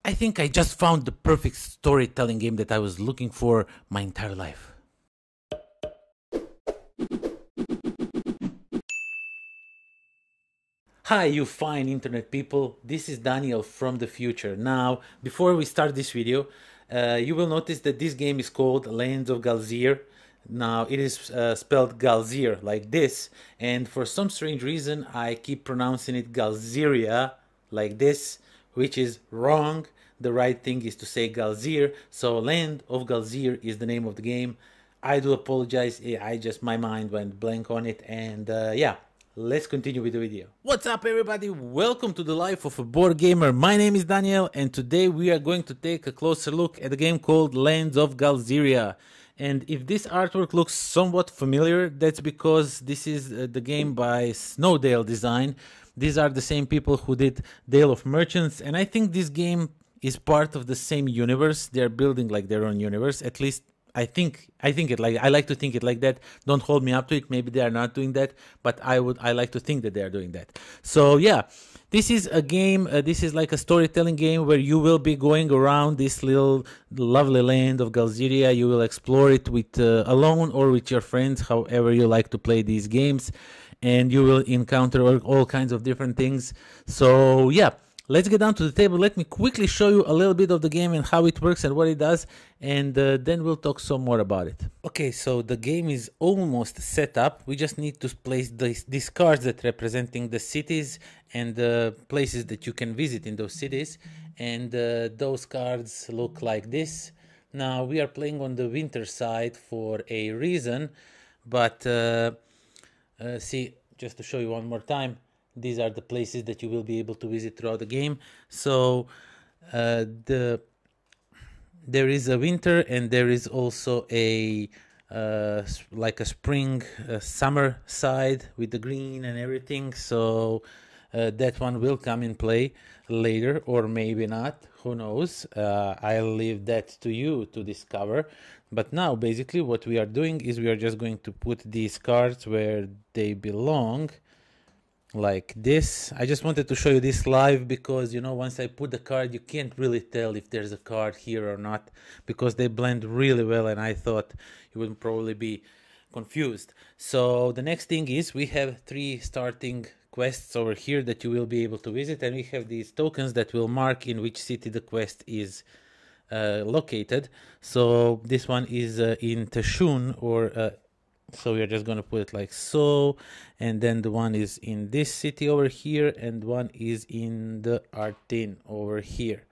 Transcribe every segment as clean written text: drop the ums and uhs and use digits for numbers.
I think I just found the perfect storytelling game that I was looking for my entire life. Hi, you fine internet people. This is Daniel from the future. Now, before we start this video, you will notice that this game is called Lands of GALZYR. Now, it is spelled GALZYR like this, and for some strange reason, I keep pronouncing it GALZYRIA like this, which is wrong. The right thing is to say GALZYR. So Land of GALZYR is the name of the game. I do apologize. My mind went blank on it, and yeah. Let's continue with the video. What's up everybody? Welcome to the Life of a Board Gamer. My name is Daniel, and today we are going to take a closer look at a game called Lands of GALZYR. And if this artwork looks somewhat familiar, that's because this is the game by Snowdale Design. These are the same people who did Dale of Merchants, and I think this game is part of the same universe. They're building like their own universe, at least I like to think it like that. Don't hold me up to it. Maybe they are not doing that, but I like to think that they are doing that. So yeah, this is a game. This is like a storytelling game where you will be going around this little lovely land of GALZYR. You will explore it with alone or with your friends, however you like to play these games, and you will encounter all kinds of different things. So yeah. Let's get down to the table. Let me quickly show you a little bit of the game and how it works and what it does, and then we'll talk some more about it. Okay, so the game is almost set up. We just need to place these cards that representing the cities and the places that you can visit in those cities, and those cards look like this. Now, we are playing on the winter side for a reason, but see, just to show you one more time, these are the places that you will be able to visit throughout the game. So there is a winter, and there is also a like a spring summer side with the green and everything. So that one will come in play later, or maybe not, who knows. I'll leave that to you to discover. But now basically what we are doing is we are just going to put these cards where they belong, like this. I just wanted to show you this live because, you know, once I put the card, you can't really tell if there's a card here or not, because they blend really well, and I thought you would probably be confused. So the next thing is we have 3 starting quests over here that you will be able to visit, and we have these tokens that will mark in which city the quest is located. So this one is in Tashun, or so we are just going to put it like so, and then the one is in this city over here, and one is in the Artin over here.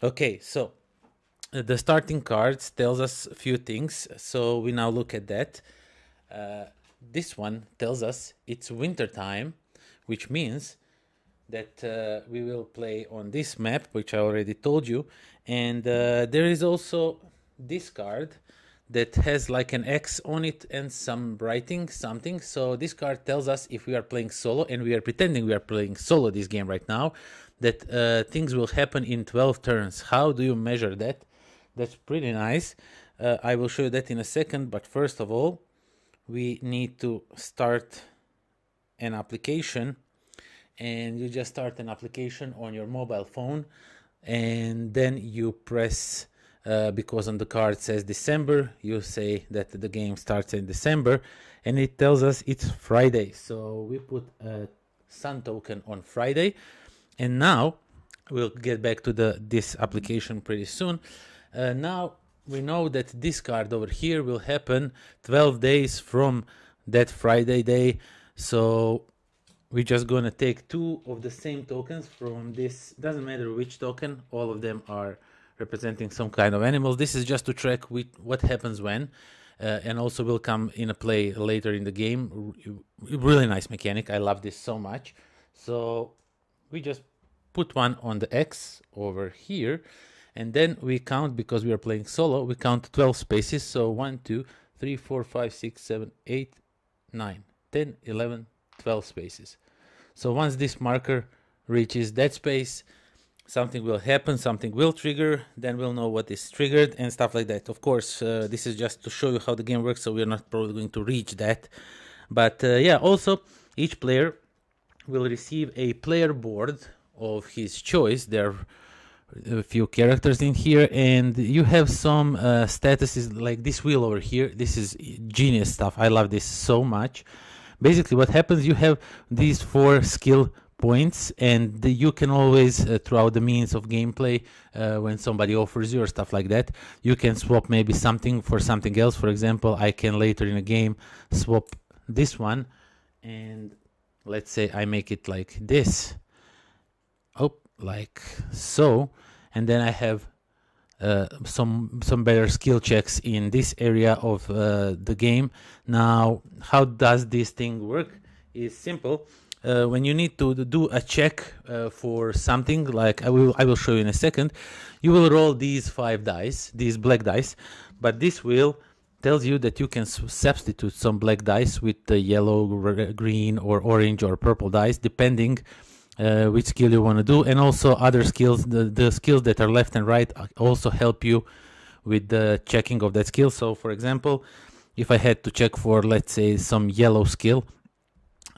Okay, so the starting cards tells us a few things, so we now look at that. This one tells us it's winter time, which means that we will play on this map, which I already told you, and there is also this card that has like an X on it and some writing, something. So this card tells us if we are playing solo, and we are pretending we are playing solo this game right now, that things will happen in 12 turns. How do you measure that? That's pretty nice. I will show you that in a second, but first of all, we need to start an application, and you just start an application on your mobile phone, and then you press because on the card says December, you say that the game starts in December, and it tells us it's Friday. So we put a sun token on Friday, and now we'll get back to this application pretty soon. Now we know that this card over here will happen 12 days from that Friday day. So we're just gonna take 2 of the same tokens from this. Doesn't matter which token, all of them are representing some kind of animals. This is just to track what happens when, and also will come in a play later in the game. Really nice mechanic. I love this so much. So we just put one on the X over here, and then we count, because we are playing solo, we count 12 spaces. So 1, 2, 3, 4, 5, 6, 7, 8, 9, 10, 11, 12 spaces. So once this marker reaches that space, something will happen, something will trigger, then we'll know what is triggered and stuff like that. Of course, this is just to show you how the game works, so we're not probably going to reach that. But yeah, also each player will receive a player board of his choice. They're a few characters in here, and you have some statuses like this wheel over here. This is genius stuff. I love this so much. Basically what happens, you have these 4 skill points, and you can always throughout the means of gameplay, when somebody offers you or stuff like that, you can swap maybe something for something else. For example, I can later in a game swap this one, and let's say I make it like this, like so, and then I have some better skill checks in this area of the game. Now, how does this thing work? Is simple. When you need to do a check for something, like I will show you in a second, you will roll these 5 dice, these black dice, but this wheel tells you that you can substitute some black dice with the yellow, green, or orange or purple dice, depending which skill you want to do. And also other skills, the skills that are left and right also help you with the checking of that skill. So for example, if I had to check for, let's say, some yellow skill,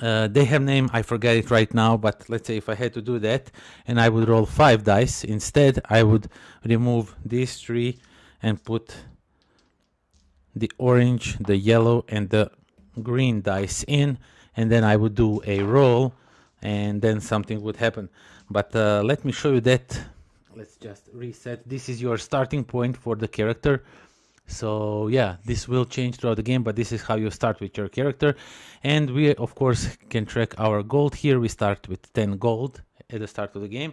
they have name, I forget it right now, but let's say if I had to do that and I would roll 5 dice, instead I would remove these 3 and put the orange, the yellow, and the green dice in, and then I would do a roll, and then something would happen. But let me show you that. Let's just reset. This is your starting point for the character. So yeah, this will change throughout the game, but this is how you start with your character. And we of course can track our gold here. We start with 10 gold at the start of the game.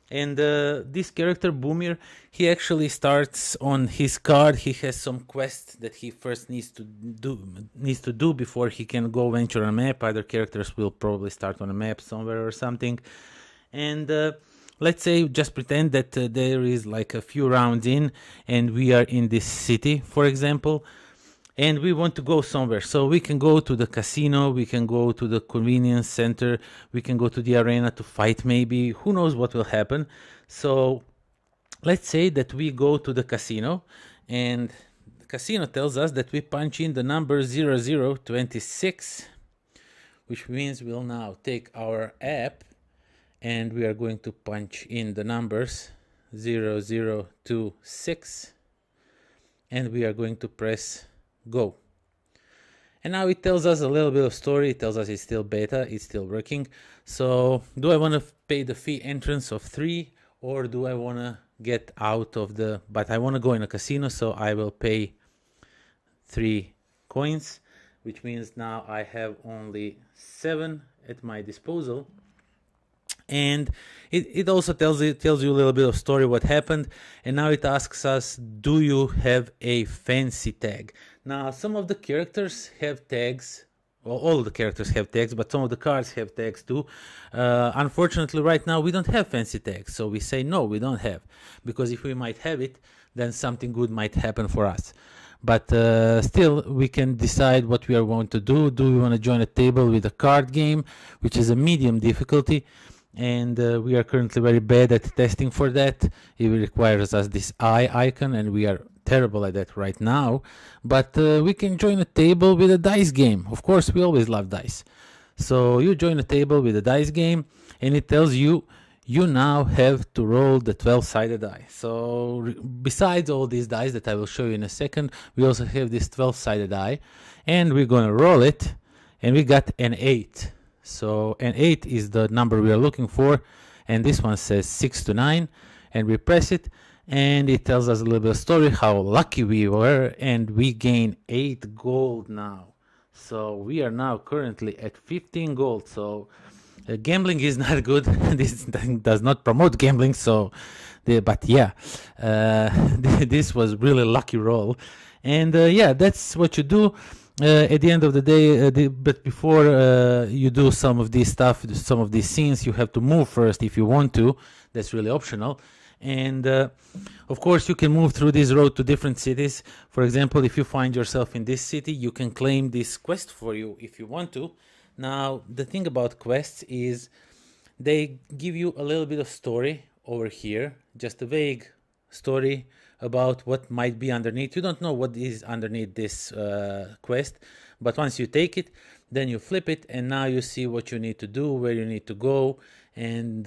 And this character Boomir, he actually starts on his card. He has some quests that he first needs to do before he can go venture on a map. Other characters will probably start on a map somewhere or something. And let's say, just pretend that there is like a few rounds in and we are in this city, for example, and we want to go somewhere. So we can go to the casino, we can go to the convenience center, we can go to the arena to fight maybe. Who knows what will happen. So let's say that we go to the casino, and the casino tells us that we punch in the number 0026, which means we'll now take our app and we are going to punch in the numbers 0026, and we are going to press go. And now it tells us a little bit of story. It tells us it's still beta, it's still working. So do I want to pay the fee entrance of 3, or do I want to get out of the, but I want to go in a casino, so I will pay 3 coins, which means now I have only 7 at my disposal. And it also tells you a little bit of story, what happened. And now it asks us, do you have a fancy tag? Now, some of the characters have tags. Well, all of the characters have tags, but some of the cards have tags too. Unfortunately, right now we don't have fancy tags, so we say no, we don't have, because if we might have it, then something good might happen for us. But still, we can decide what we are going to do. Do we want to join a table with a card game, which is a medium difficulty? And we are currently very bad at testing for that. It requires us this eye icon, and we are terrible at that right now. But we can join a table with a dice game. Of course, we always love dice. So you join a table with a dice game, and it tells you you now have to roll the 12-sided die. So besides all these dice that I will show you in a second, we also have this 12-sided die, and we're going to roll it, and we got an 8. So an 8 is the number we are looking for, and this one says 6 to 9, and we press it, and it tells us a little bit of story, how lucky we were, and we gain 8 gold now. So we are now currently at 15 gold. So gambling is not good. This does not promote gambling. So, but yeah, this was really lucky roll, and yeah, that's what you do. At the end of the day, but before you do some of this stuff, some of these scenes, you have to move first if you want to. That's really optional. And of course, you can move through this road to different cities. For example, if you find yourself in this city, you can claim this quest for you if you want to. Now, the thing about quests is they give you a little bit of story over here, just a vague story about what might be underneath. You don't know what is underneath this quest, but once you take it, then you flip it, and now you see what you need to do, where you need to go, and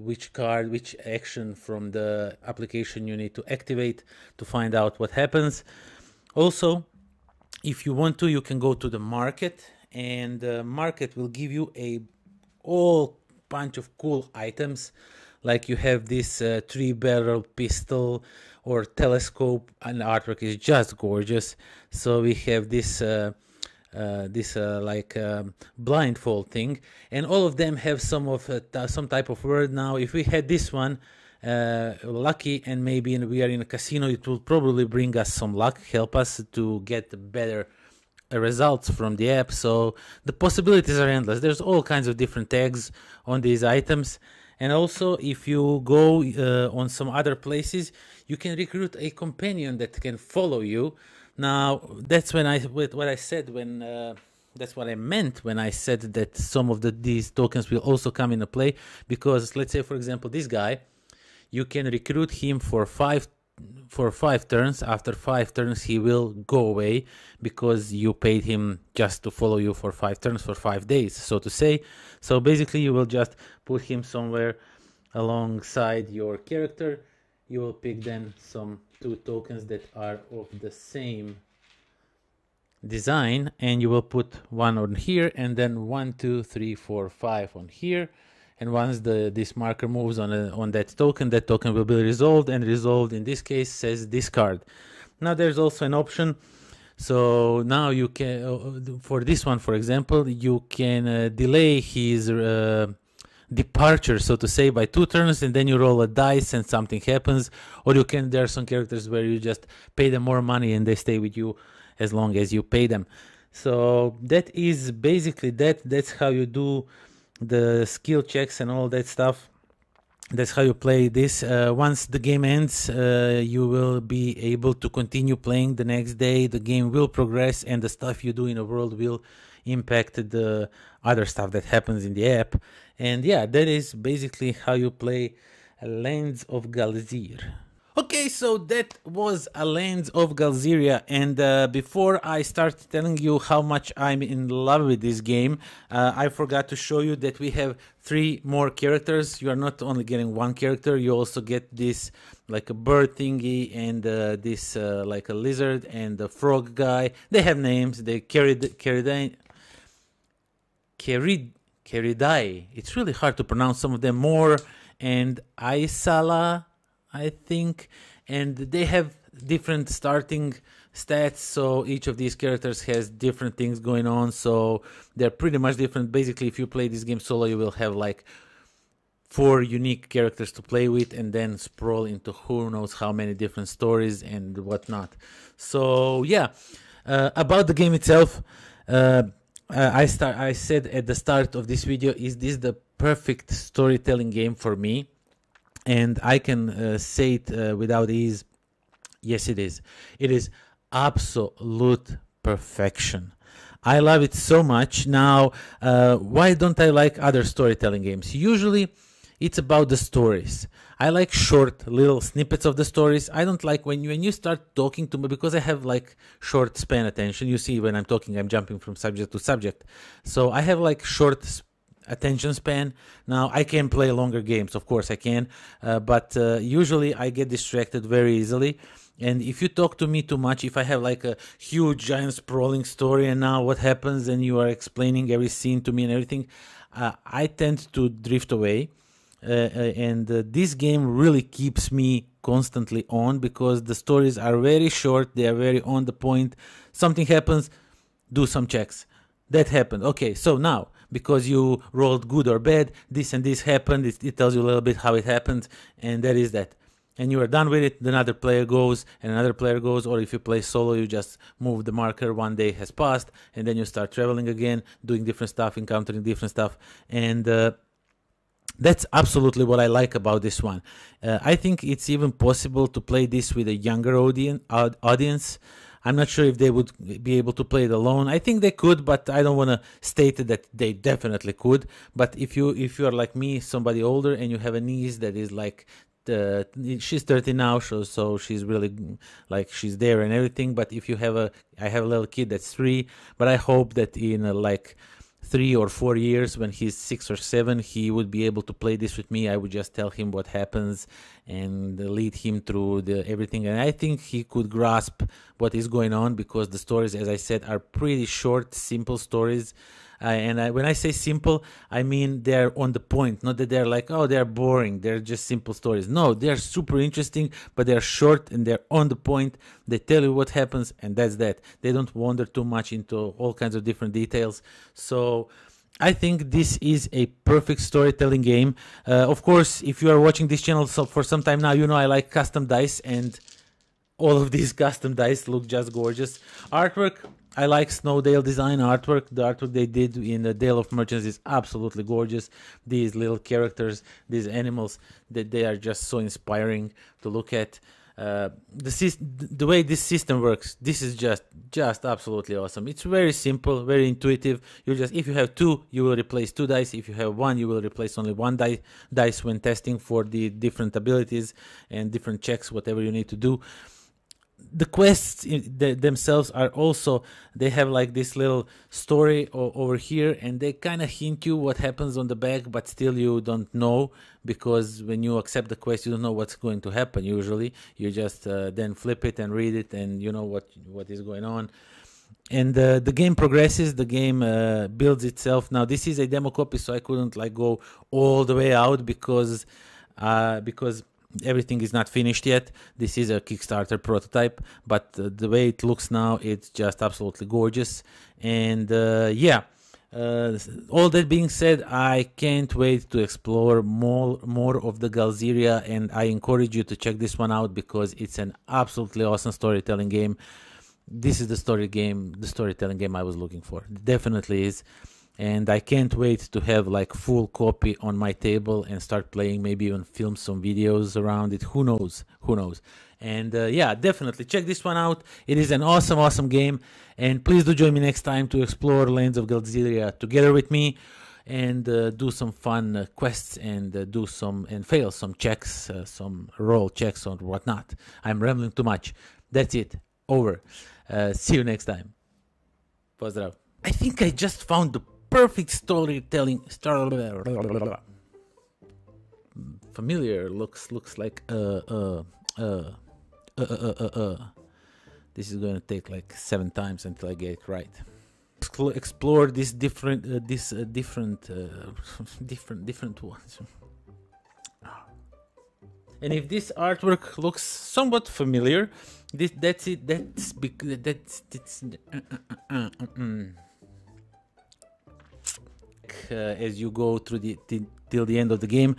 which card, which action from the application you need to activate to find out what happens. Also, if you want to, you can go to the market, and the market will give you a whole bunch of cool items. Like you have this 3-barrel pistol or telescope, and the artwork is just gorgeous. So we have this blindfold thing, and all of them have some type of word. Now if we had this one, lucky, and maybe we are in a casino, it will probably bring us some luck, help us to get better results from the app. So the possibilities are endless. There's all kinds of different tags on these items. And also, if you go on some other places, you can recruit a companion that can follow you. Now, that's when that's what I meant when I said that some of these tokens will also come into play. Because let's say, for example, this guy, you can recruit him for five turns. After 5 turns, he will go away because you paid him just to follow you for 5 turns for 5 days, so to say. So basically, you will just put him somewhere alongside your character. You will pick then some 2 tokens that are of the same design, and you will put 1 on here, and then 1, 2, 3, 4, 5 on here. And once this marker moves on that token will be resolved, and resolved in this case says discard. Now there's also an option. So now you can, for this one, for example, you can delay his departure, so to say, by 2 turns, and then you roll a dice and something happens. Or you can, there are some characters where you just pay them more money and they stay with you as long as you pay them. So that is basically that's how you do the skill checks and all that stuff. That's how you play this. Once the game ends, you will be able to continue playing the next day. The game will progress, and the stuff you do in the world will impact the other stuff that happens in the app. And yeah, that is basically how you play Lands of GALZYR. Okay, so that was a Lands of GALZYR, and before I start telling you how much I'm in love with this game, I forgot to show you that we have 3 more characters. You are not only getting 1 character, you also get this like a bird thingy, and this like a lizard and a frog guy. They have names. They Keridai. It's really hard to pronounce some of them. More and Aisala, I think, and they have different starting stats, so each of these characters has different things going on, so they're pretty much different. Basically, if you play this game solo, you will have like 4 unique characters to play with, and then sprawl into who knows how many different stories and whatnot. So yeah, about the game itself, I said at the start of this video, is this the perfect storytelling game for me? And I can say it without ease. Yes, it is. It is absolute perfection. I love it so much. Now, why don't I like other storytelling games? Usually, it's about the stories. I like short little snippets of the stories. I don't like when you start talking to me, because I have like short span attention. You see, when I'm talking, I'm jumping from subject to subject. So I have like short attention span. Now I can play longer games, of course I can, but usually I get distracted very easily. And if you talk to me too much, if I have like a huge giant sprawling story and now what happens and you are explaining every scene to me and everything, I tend to drift away. And this game really keeps me constantly on, because the stories are very short, they are very on the point. Something happens, do some checks. That happened. Okay, so now, because you rolled good or bad, this and this happened, it tells you a little bit how it happened, and that is that. And you are done with it, another player goes, and another player goes, or if you play solo, you just move the marker, 1 day has passed, and then you start traveling again, doing different stuff, encountering different stuff, and that's absolutely what I like about this one. I think it's even possible to play this with a younger audience. I'm not sure if they would be able to play it alone. I think they could, but I don't want to state that they definitely could. But if you are like me, somebody older, and you have a niece that is like, she's 30 now, so she's really like, she's there and everything. But if you have I have a little kid that's 3, but I hope that in like 3 or 4 years, when he's 6 or 7, he would be able to play this with me. I would just tell him what happens and lead him through everything, and I think he could grasp what is going on, because the stories, as I said, are pretty short, simple stories. When I say simple, I mean they're on the point, not that they're like, oh, they're boring, they're just simple stories. No, they're super interesting, but they're short and they're on the point. They tell you what happens, and that's that. They don't wander too much into all kinds of different details. So I think this is a perfect storytelling game. Of course, if you are watching this channel for some time now, you know I like custom dice, and all of these custom dice look just gorgeous. Artwork, I like Snowdale design artwork. The artwork they did in the Dale of Merchants is absolutely gorgeous. These little characters, these animals, they are just so inspiring to look at. The way this system works, this is just absolutely awesome. It's very simple, very intuitive. You just, if you have 2, you will replace 2 dice. If you have 1, you will replace only 1 dice when testing for the different abilities and different checks, whatever you need to do. The quests themselves are also, they have like this little story over here, and they kind of hint you what happens on the back, but still you don't know, because when you accept the quest, you don't know what's going to happen. Usually you just then flip it and read it, and you know what is going on. And the game progresses, the game builds itself. Now this is a demo copy, so I couldn't like go all the way out because everything is not finished yet. This is a Kickstarter prototype, but the way it looks now, it's just absolutely gorgeous. And yeah, all that being said, I can't wait to explore more of the GALZYR, and I encourage you to check this one out, because it's an absolutely awesome storytelling game. This is the storytelling game I was looking for. It definitely is. And I can't wait to have like full copy on my table and start playing, maybe even film some videos around it. Who knows? And yeah, definitely check this one out. It is an awesome game, and please do join me next time to explore Lands of GALZYR together with me, and do some fun quests, and fail some checks, some roll checks or whatnot. I'm rambling too much. That's it. Over. See you next time. Pozdrav. I think I just found the perfect storytelling. Familiar looks like This is going to take like 7 times until I get it right. Explore this different ones. And if this artwork looks somewhat familiar, that's it. As you go through till the end of the game,